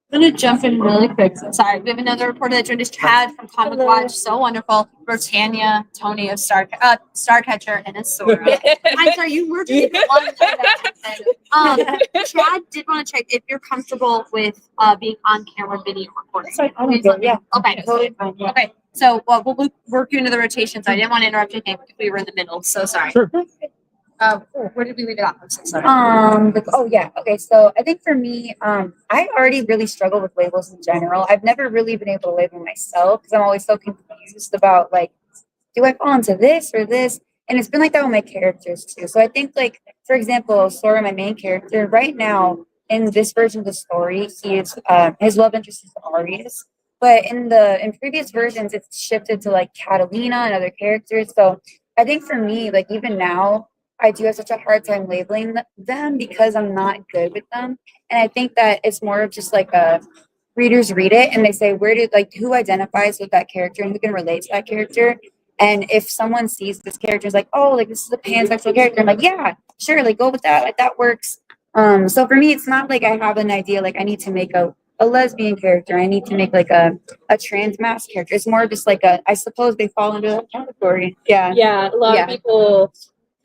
I'm going to jump in really quick. Sorry, we have another reporter that joined us, Chad from Comic Watch. So wonderful. Ro-taniah, Tony of Starcatcher, and Osora. I'm sorry, you were just one. Chad did want to check if you're comfortable with being on camera video recording. Sorry, yeah. Okay. Totally fine, yeah. Okay. So we'll work you into the rotations. I didn't want to interrupt you if we were in the middle. So sorry. Sure. Where did we leave it off? I'm so sorry. Oh yeah. Okay. So I think for me, I already really struggle with labels in general. I've never really been able to label myself because I'm always so confused about like, do I fall into this or this? And it's been like that with my characters too. So I think like, for example, Sora, my main character, right now in this version of the story, he is his love interest is Arius. But in previous versions, it's shifted to like Catalina and other characters. So I think for me, like even now, I do have such a hard time labeling them because I'm not good with them. And I think that it's more of just like a readers read it and they say, where did like who identifies with that character and who can relate to that character? And if someone sees this character is like, oh, like this is a pansexual character, I'm like, yeah, sure, like go with that, like that works. So for me, it's not like I have an idea like I need to make a lesbian character. I need to make like a trans mask character. It's more just like I suppose they fall into that category. Yeah. Yeah, a lot of people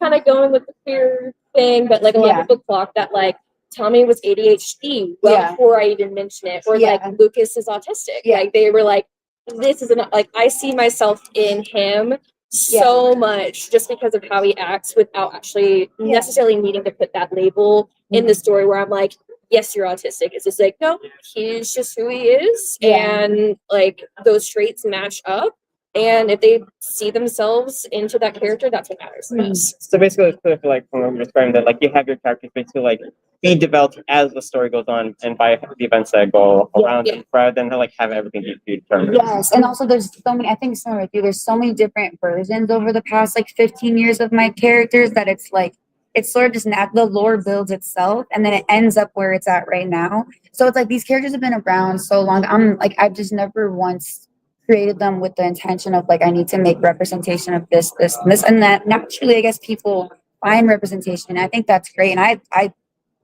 kind of going with the queer thing, but like a lot of people clock that like Tommy was ADHD before I even mention it, or like Lucas is autistic. Like they were like, this is like I see myself in him so much just because of how he acts without actually necessarily needing to put that label in the story where I'm like, yes, you're autistic. It's just like, no, he's just who he is. And like those traits match up. And if they see themselves into that character, that's what matters the most. So basically, it's like when I'm describing that, like you have your characters basically like being developed as the story goes on, and by the events that go around them, rather than like have everything be determined. Yes, and also there's so many. I think similar with you. There's so many different versions over the past like 15 years of my characters that it's like it's sort of just the lore builds itself, and then it ends up where it's at right now. So it's like these characters have been around so long. I've just never once created them with the intention of like I need to make representation of this, and that. Naturally, I guess people find representation. I think that's great, and I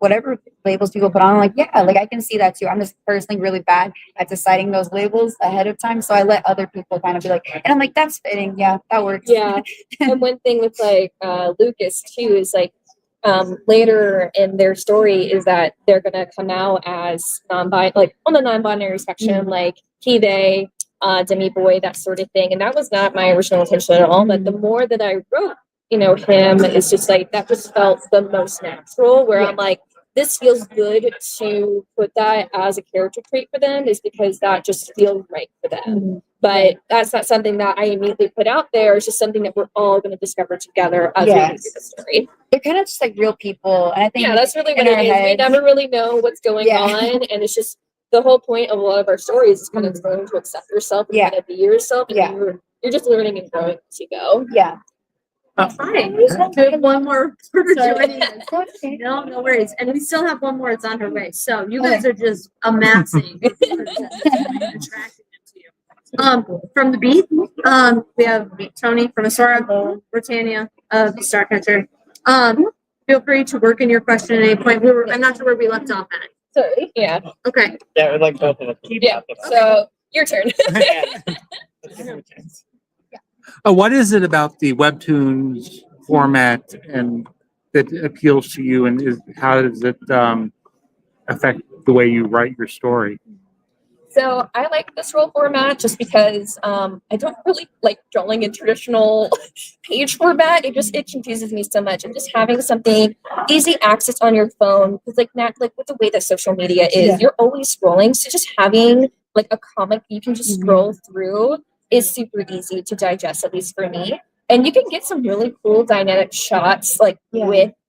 whatever labels people put on, I'm like like I can see that too. I'm just personally really bad at deciding those labels ahead of time, so I let other people kind of be like, and I'm like that's fitting, that works. Yeah, and one thing with like Lucas too is like later in their story is that they're gonna come out as like on the non-binary spectrum, like he, they. Demi boy, that sort of thing, and that was not my original intention at all. But the more that I wrote, him, it's just like that just felt the most natural. Where I'm like, this feels good to put that as a character trait for them, is because that just feels right for them. But that's not something that I immediately put out there. It's just something that we're all going to discover together as we go through the story. They're kind of just like real people, and I think that's really what it is. We never really know what's going on, and it's just. The whole point of a lot of our stories is kind of learning to accept yourself and kind of be yourself. And you're just learning and growing as you go. Fine. We have one more. No worries. And we still have one more. It's on her way. So you guys are just amassing. From the beat, we have Tony from Osora, Ro-taniah of Starcatcher. Feel free to work in your question at any point. I'm not sure where we left off at. Sorry. Yeah. Okay. Yeah, like both of us. Yeah. So your turn. What is it about the Webtoons format and that appeals to you, and how does it affect the way you write your story? So I like this role format just because I don't really like drawing in traditional page format. It confuses me so much. And just having something easy access on your phone, because like with the way that social media is, you're always scrolling. So just having like a comic you can just scroll through is super easy to digest, at least for me. And you can get some really cool dynamic shots with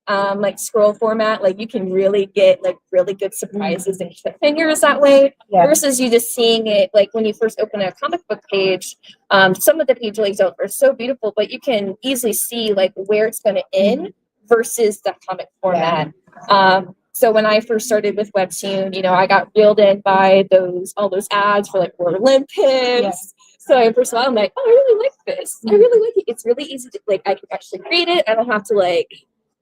like scroll format. Like you can really get like really good surprises and cliffhangers that way versus you just seeing it like when you first open a comic book page. Some of the page layouts are so beautiful, but you can easily see like where it's going to end versus the comic format. So when I first started with Webtoon, I got reeled in by all those ads for like World Olympics. So first of all, I'm like, oh, I really like this. I really like it. It's really easy to like, I can actually create it. I don't have to like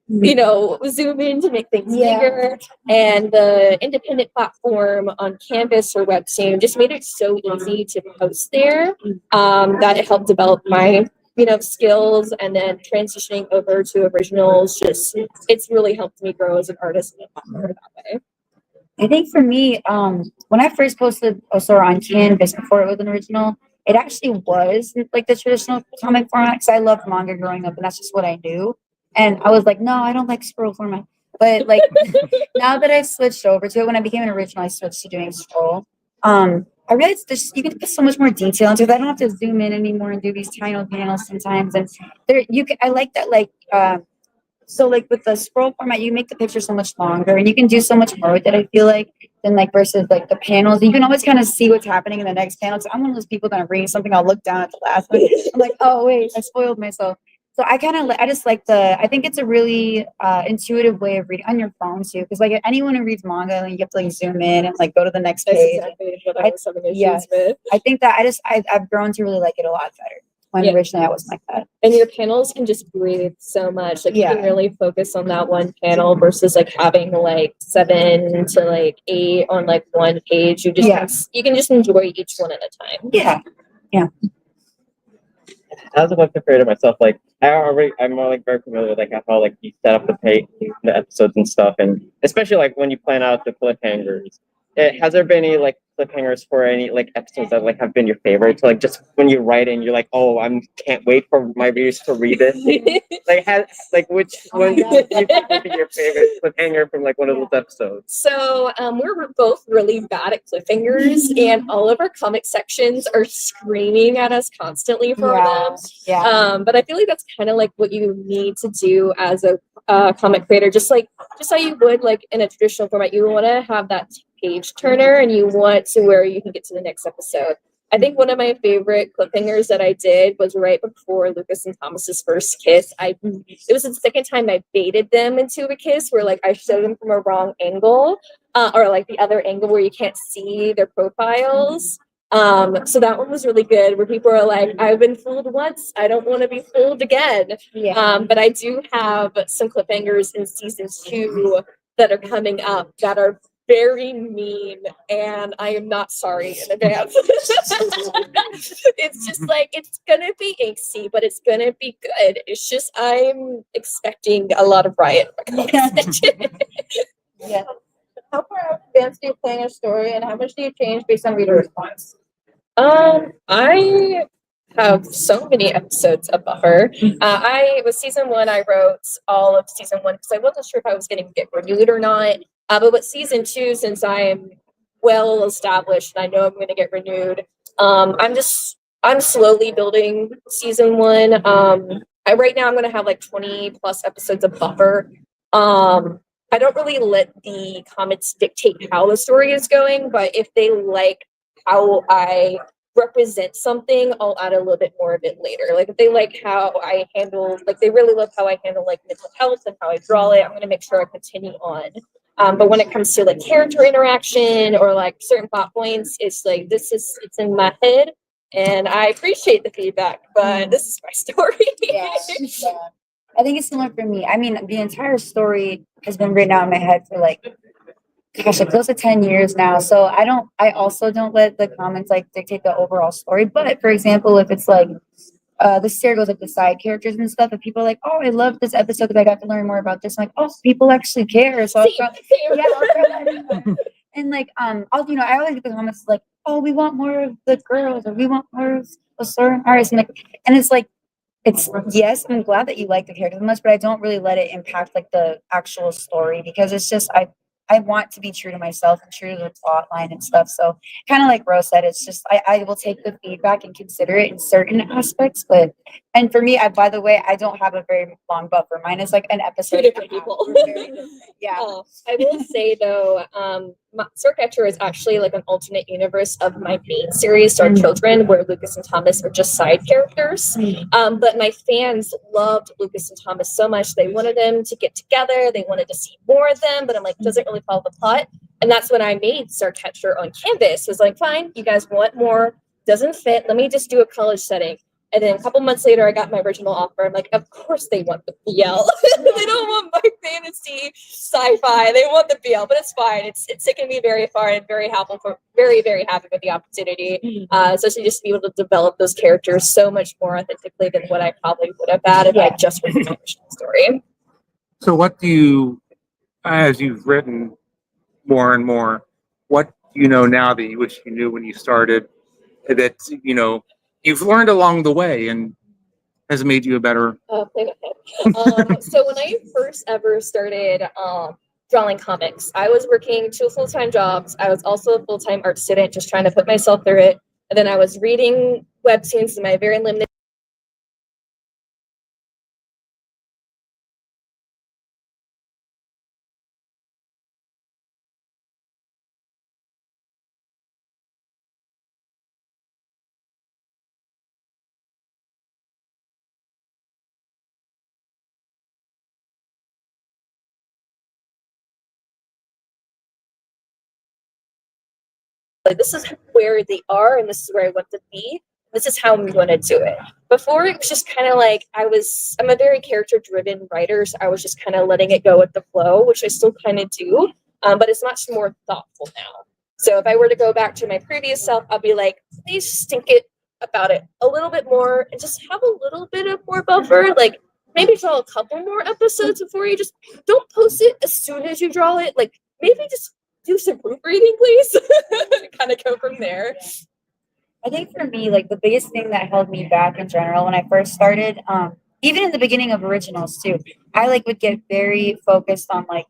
zoom in to make things Yeah. bigger. And the independent platform on Canvas or Webtoon just made it so easy to post there that it helped develop my skills, and then transitioning over to originals, it's really helped me grow as an artist and a platform that way. I think for me, when I first posted Osora on Canvas before it was an original, it actually was like the traditional comic format because I loved manga growing up and that's just what I knew. And I was like, no, I don't like scroll format. But like now that I switched over to it, when I became an original, I switched to doing scroll. I realized you can put so much more detail into it. I don't have to zoom in anymore and do these tiny panels sometimes. And I like that so like with the scroll format, you make the picture so much longer and you can do so much more with it, I feel like, than like versus like the panels. You can always kind of see what's happening in the next panel. So I'm one of those people that read something, I'll look down at the last one. I'm like, oh wait, I spoiled myself. So I just like I think it's a really intuitive way of reading on your phone too. Because like anyone who reads manga, you have to like zoom in and like go to the next That's page. exactly what I was having issues yes. with. I think that I've grown to really like it a lot better. When originally I wasn't like that. And your panels can just breathe so much. Like you can really focus on that one panel versus like having like 7 to like 8 on like one page. You can just enjoy each one at a time. Yeah. As a webtoon creator myself, like I'm more like very familiar with like how like you set up the episodes and stuff, and especially like when you plan out the cliffhangers. Has there been any like cliffhangers for any like episodes that like have been your favorite? So like just when you write in, you're like, oh, can't wait for my readers to read this. Which one do you think would be your favorite cliffhanger from like one of those episodes? So we're both really bad at cliffhangers, and all of our comic sections are screaming at us constantly for them. Yeah. But I feel like that's kind of like what you need to do as a comic creator, just how you would like in a traditional format. You want to have that page turner, and you want to where you can get to the next episode. I think one of my favorite cliffhangers that I did was right before Lucas and Thomas's first kiss. It was the second time I baited them into a kiss, where like I showed them from a wrong angle, or like the other angle where you can't see their profiles. So that one was really good, where people are like, I've been fooled once, I don't want to be fooled again. But I do have some cliffhangers in season 2 that are coming up that are very mean, and I am not sorry in advance. It's just like, it's gonna be angsty, but it's gonna be good. It's just I'm expecting a lot of riot. Yeah. How far advanced do you plan your story, and how much do you change based on reader response? I have so many episodes of buffer. With season 1, I wrote all of season 1 because I wasn't sure if I was going to get renewed or not. But with season 2, since I am well established and I know I'm going to get renewed, I'm slowly building season 1. Right now I'm going to have like 20 plus episodes of buffer. I don't really let the comments dictate how the story is going, but if they like how I represent something, I'll add a little bit more of it later. Like if they like how I handle, like they really love how I handle like mental health and how I draw it, I'm going to make sure I continue on. But when it comes to like character interaction or like certain plot points, it's like it's in my head, and I appreciate the feedback, but this is my story. Yeah. I think it's similar for me. I mean, the entire story has been written out in my head for like, gosh, like close to 10 years now. So I also don't let the comments like dictate the overall story. But for example, if it's like this series goes like the side characters and stuff, and people are like, oh, I love this episode because I got to learn more about this. I'm like, oh, people actually care. So I'll throw that in there. And like I always get the comments like, oh, we want more of the girls, or we want more of a certain artist, and it's like, it's yes, I'm glad that you like the characters much, but I don't really let it impact like the actual story, because it's just I want to be true to myself and true to the plot line and stuff. So kind of like Rose said, it's just I will take the feedback and consider it in certain aspects. And for me, by the way, I don't have a very long buffer. Mine is like an episode. 2 different people. Yeah. I will say though, Starcatcher is actually like an alternate universe of my main series, Dark Children, where Lucas and Thomas are just side characters. But my fans loved Lucas and Thomas so much, they wanted them to get together. They wanted to see more of them, but I'm like, doesn't really follow the plot. And that's when I made Starcatcher on Canvas. It was like, fine, you guys want more, doesn't fit. Let me just do a college setting. And then a couple months later, I got my original offer. I'm like, of course they want the BL. They don't want my fantasy sci-fi. They want the BL, but it's fine. It's taken me very far and very very happy with the opportunity. Especially just to be able to develop those characters so much more authentically than what I probably would have had if I just written my original story. So what do you, as you've written more and more, what do you know now that you wish you knew when you started, that, you've learned along the way and has made you a better? Play with it. So when I first ever started drawing comics, I was working 2 full-time jobs. I was also a full-time art student, just trying to put myself through it. And then I was reading webtoons in my very limited. Like, this is where they are, and this is where I want to be. This is how I'm going to do it. Before, it was just kind of like I'm a very character-driven writer, so I was just kind of letting it go with the flow, which I still kind of do, but it's much more thoughtful now. So if I were to go back to my previous self, I'll be like, please just think about it a little bit more and just have a little bit of more buffer. Like, maybe draw a couple more episodes before you just don't post it as soon as you draw it. Like, maybe just do some proofreading, please. Kind of go from there. I think for me, like the biggest thing that held me back in general when I first started, even in the beginning of originals too, I like would get very focused on like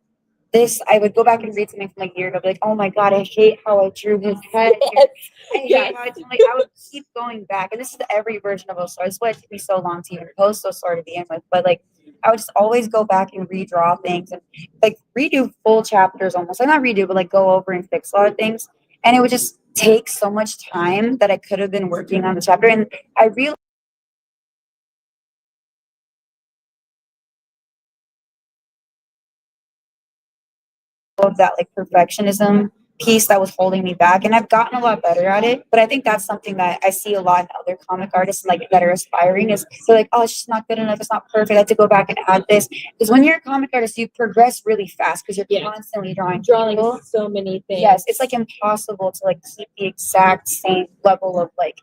this. I would go back and read something from like a year ago, be like, oh my god, I hate how I drew his head. I hate how I did, like I would keep going back, and this is every version of Osora. That's why it took me so long to even post Osora to begin with. But like I would just always go back and redraw things and like redo full chapters almost. Like not redo, but like go over and fix a lot of things. And it would just take so much time that I could have been working on the chapter. And I realized of that like perfectionism piece that was holding me back, and I've gotten a lot better at it. But I think that's something that I see a lot in other comic artists like that are aspiring, is they're like, oh, it's just not good enough, it's not perfect, I have to go back and add this. Because when you're a comic artist, you progress really fast because you're constantly drawing people. So many things. Yes, it's like impossible to like keep the exact same level of like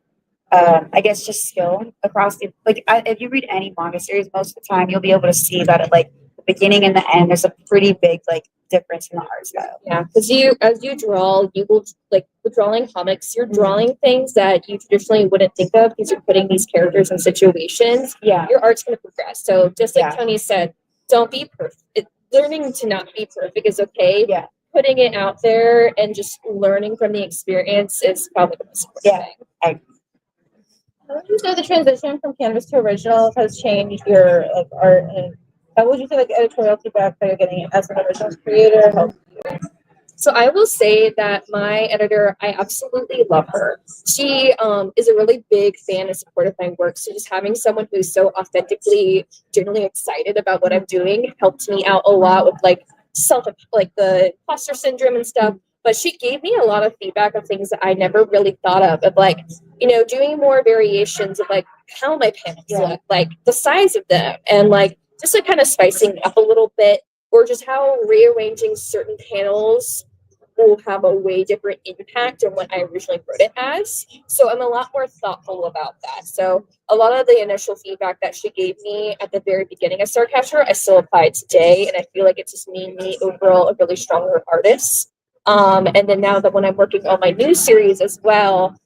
I guess just skill across the if you read any manga series, most of the time you'll be able to see that at like the beginning and the end there's a pretty big like difference in the art style. Yeah, because as you draw, you will like with drawing comics, you're drawing things that you traditionally wouldn't think of because you're putting these characters in situations. Yeah. Your art's going to progress. So just like Tony said, don't be perfect. Learning to not be perfect is okay. Yeah. Putting it out there and just learning from the experience is probably the most important thing. How would you say the transition from canvas to original has changed your like art, and how would you say like editorial feedback that you're getting as an originals creator helps you? So I will say that my editor, I absolutely love her. She is a really big fan and support of my work. So just having someone who's so authentically, genuinely excited about what I'm doing helped me out a lot with like the imposter syndrome and stuff. But she gave me a lot of feedback of things that I never really thought of like, doing more variations of like how my panels look, like the size of them, and like just like kind of spicing up a little bit, or just how rearranging certain panels will have a way different impact than what I originally wrote it as. So I'm a lot more thoughtful about that. So a lot of the initial feedback that she gave me at the very beginning of Starcatcher, I still apply today, and I feel like it's just made me overall a really stronger artist. And then now that when I'm working on my new series as well,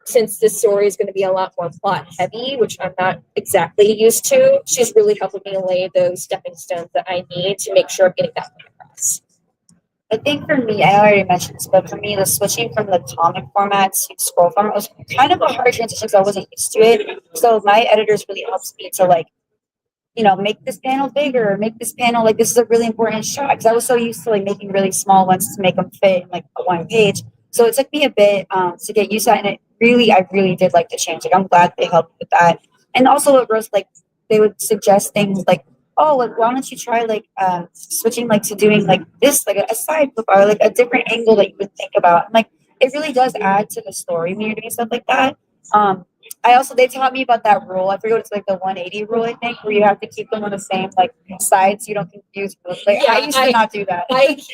since this story is going to be a lot more plot heavy, which I'm not exactly used to, she's really helping me lay those stepping stones that I need to make sure I'm getting that point across. I think for me, I already mentioned this, but for me, the switching from the comic format to scroll format was kind of a hard transition because I wasn't used to it. So my editors really helps me to like, make this panel bigger, make this panel like this is a really important shot. Because I was so used to like making really small ones to make them fit in like a one page. So it took me a bit to get used to that, and I really did like the change. Like I'm glad they helped with that. And also it was like they would suggest things like, oh, like, why don't you try like switching like to doing like this, like a side flip or like a different angle that you would think about. And, like it really does add to the story when you're doing stuff like that. they taught me about that rule. I forget, it's like the 180 rule, I think, where you have to keep them on the same like side so you don't confuse them. Like I Yeah, used to not do that.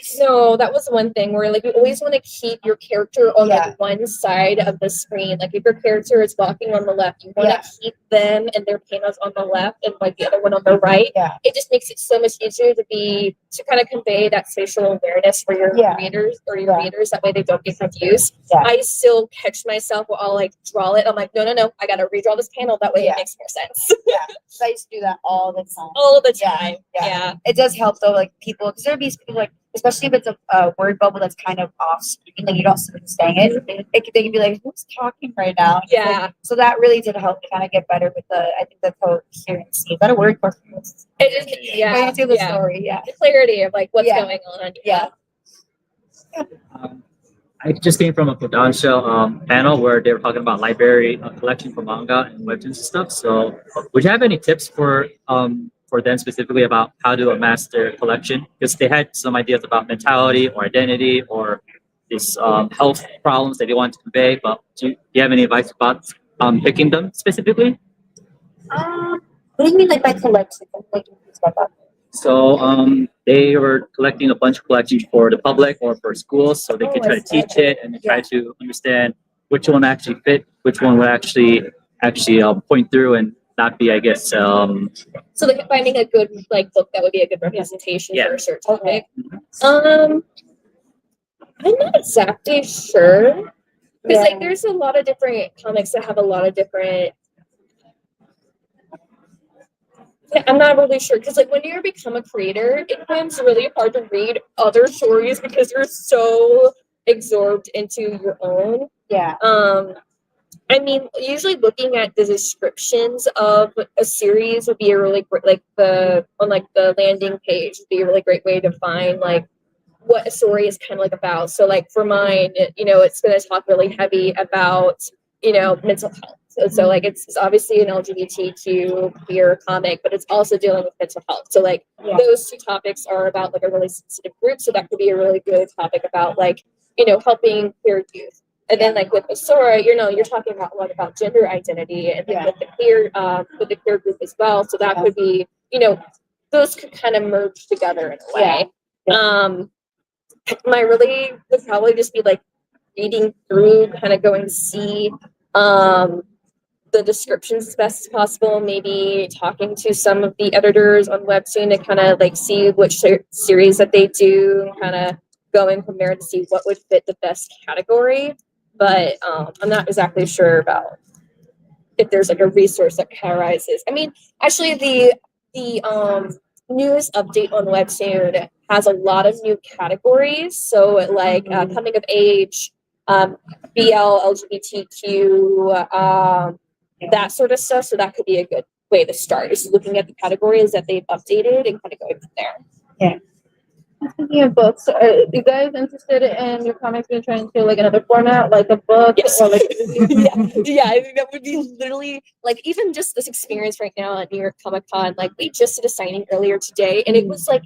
So that was one thing where like you always want to keep your character on Yeah. like one side of the screen. Like if your character is walking on the left, you want to keep them and their panels on the left and like the other one on the right. Yeah. It just makes it so much easier to kind of convey that spatial awareness for your readers or your readers. That way they don't get confused. Yeah. I still catch myself while I'll like draw it. I'm like, no, I gotta redraw this panel. That way it makes more sense. Yeah. So I used to do that all the time. All the time. Yeah. It does help though, like people, because there'd be people like, especially if it's a word bubble that's kind of off screen, like you don't see who's saying it, they can be like, who's talking right now? Yeah. Like, so that really did help me kind of get better with I think the coherency. Is that a word for It the story? Yeah. The clarity of like what's going on. Yeah. I just came from a Kodansha panel where they were talking about library collection for manga and webtoons and stuff. So, would you have any tips for them specifically about how to amass their collection? Because they had some ideas about mentality or identity or these health problems that they want to convey. But do you have any advice about picking them specifically? What do you mean like by collection? Like So they were collecting a bunch of collections for the public or for schools, so they could try to teach it and try to understand which one actually fit, which one would actually point through and not be, I guess. So like finding a good like book that would be a good representation for a certain topic. I'm not exactly sure because like there's a lot of different comics that have a lot of different. I'm not really sure because like when you become a creator, it becomes really hard to read other stories because you're so absorbed into your own. Yeah. I mean, usually looking at the descriptions of a series would be a really great, like the landing page would be a really great way to find like what a story is kind of like about. So like for mine, it's going to talk really heavy about, mental health. So like it's obviously an LGBTQ queer comic, but it's also dealing with mental health. So like those two topics are about like a really sensitive group. So that could be a really good topic about like, helping queer youth. And then like with Osora, you're talking about a lot about gender identity and like with the queer group as well. So that could be, those could kind of merge together in a way. My really would probably just be like reading through, kind of going to see the descriptions as best as possible, maybe talking to some of the editors on Webtoon to kind of like see which series that they do, kind of going from there to see what would fit the best category. But I'm not exactly sure about if there's like a resource that categorizes. I mean, actually the news update on Webtoon has a lot of new categories. So like coming of age, BL, LGBTQ, that sort of stuff. So that could be a good way to start, is looking at the categories that they've updated and kind of going from there. Yeah. Speaking of books, are you guys interested in your comics being turned into like another format, like a book? Yes. Or like yeah, I think that would be literally like even just this experience right now at New York Comic Con. Like we just did a signing earlier today, and it was like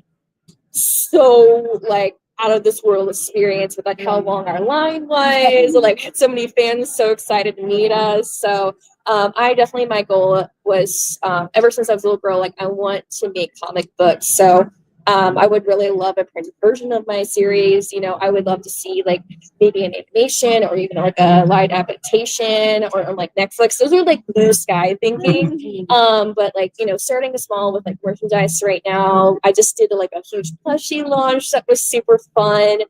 so like out of this world experience with like how long our line was, like had so many fans so excited to meet us. So my goal was ever since I was a little girl, like I want to make comic books. So I would really love a printed version of my series. I would love to see like maybe an animation or even like a live adaptation or on like Netflix. Those are like blue sky thinking. But like, starting small with like merchandise right now. I just did like a huge plushie launch that was super fun.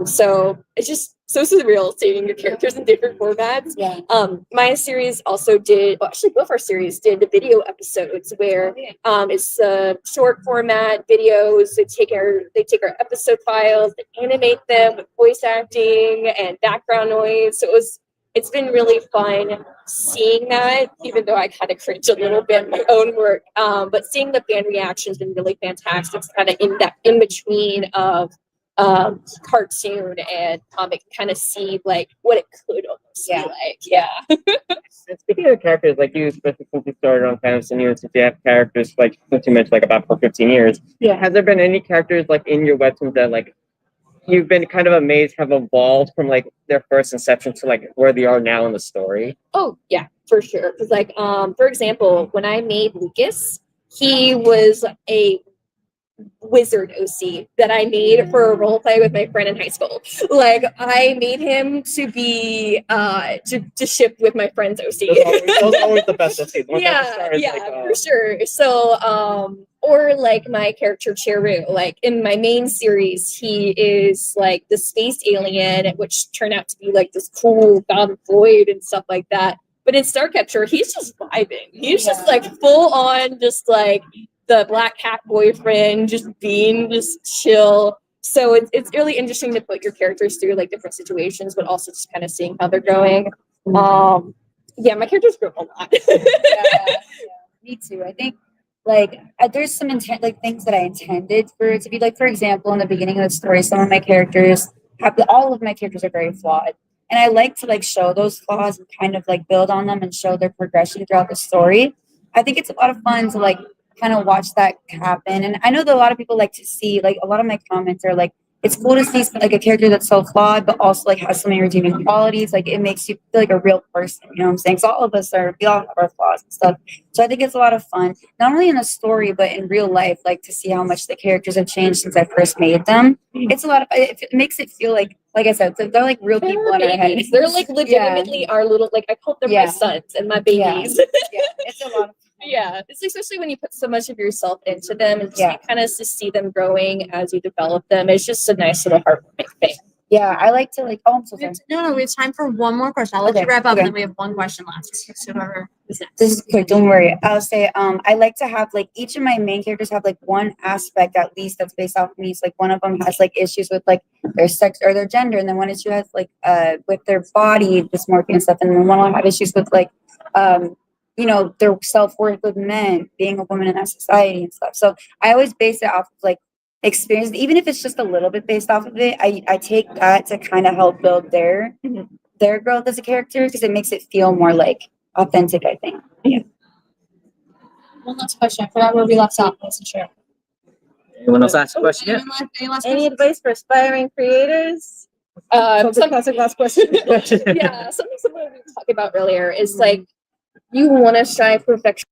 So it's just so surreal seeing your characters in different formats. Yeah. My series also actually both our series did the video episodes where it's short format videos. They take our episode files, they animate them with voice acting and background noise. So it's been really fun seeing that, even though I kind of cringe a little bit in my own work. But seeing the fan reactions has been really fantastic. It's kind of in between of cartoon and comic, kind of see like what it could almost be like. Yeah. And speaking of characters, like you, especially since you started on Canvas and since you have characters like since you mentioned like about for 15 years, has there been any characters like in your webtoons that like you've been kind of amazed have evolved from like their first inception to like where they are now in the story? Oh yeah. for sure. Because like, for example, when I made Lucas, he was a wizard OC that I made for a role play with my friend in high school. Like I made him to be to ship with my friend's OC. Those are always the best of scenes. For sure. So or like my character Cheru, like in my main series, he is like the space alien, which turned out to be like this cool god of void and stuff like that. But in Starcatcher, he's just vibing. He's just like full on, just like the black cat boyfriend, just being just chill. So it's really interesting to put your characters through like different situations, but also just kind of seeing how they're going. Yeah, my characters grow a lot. Me too. I think like there's some intent, like things that I intended for it to be like, for example, in the beginning of the story, some of my characters all of my characters are very flawed. And I like to like show those flaws and kind of like build on them and show their progression throughout the story. I think it's a lot of fun to like kind of watch that happen. And I know that a lot of people like to see, like a lot of my comments are like, it's cool to see like a character that's so flawed, but also like has so many redeeming qualities. Like it makes you feel like a real person, you know what I'm saying? Because all of us we all have our flaws and stuff. So I think it's a lot of fun, not only in a story, but in real life, like to see how much the characters have changed since I first made them. It's a lot of, it makes it feel like I said, they're like real people in our heads. They're like legitimately our little, like I call them my sons and my babies. Yeah, it's a lot of fun. Yeah, it's especially when you put so much of yourself into them and just you kind of just see them growing as you develop them. It's just a nice little heartwarming thing. Yeah, I like to like. Oh, I'm so sorry. No, we have time for one more question. I'll let you wrap up, and then we have one question left. So whoever is next. This is quick. Don't worry. I'll say. I like to have like each of my main characters have like one aspect at least that's based off of me. So like one of them has like issues with like their sex or their gender, and then one issue has like with their body dysmorphia and stuff, and then one will have issues with like you know, their self-worth with men, being a woman in that society and stuff. So I always base it off of like experience, even if it's just a little bit based off of it. I take that to kind of help build their growth as a character because it makes it feel more like authentic, I think. Yeah. One last question. I forgot where we left off. I wasn't sure. Anyone else ask a question? Anyone any last Any questions? advice for aspiring creators? Classic last question. Yeah, something similar we talked about earlier is like you want to strive for perfection.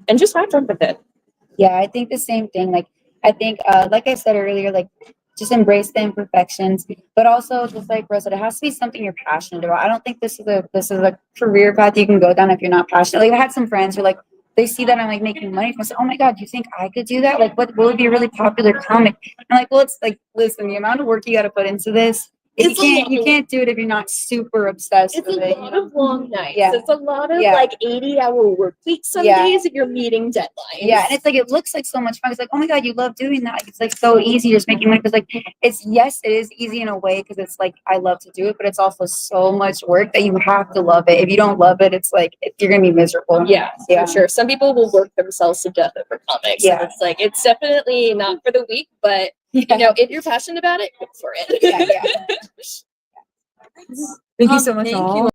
And just have fun with it. Yeah, I think the same thing. Like, I think, like I said earlier, like, just embrace the imperfections, but also just like Rose said, it has to be something you're passionate about. I don't think this is a career path you can go down if you're not passionate. Like, I had some friends who like they see that I'm like making money from it. Oh my God, you think I could do that? Like, what would be a really popular comic? I'm like, well, it's like, listen, the amount of work you got to put into this. You can't do it if you're not super obsessed with it. It's a lot of long nights. Yeah. It's a lot of like 80-hour work weeks some days if you're meeting deadlines. Yeah, and it's like it looks like so much fun. It's like, oh my God, you love doing that. Like, it's like so easy just making money. Because like it is easy in a way because it's like I love to do it, but it's also so much work that you have to love it. If you don't love it, it's like you're gonna be miserable. Yeah, for sure. Some people will work themselves to death over comics. Yeah, and it's like it's definitely not for the weak, but you know, if you're passionate about it, go for it. Yeah. Thank you so much, all.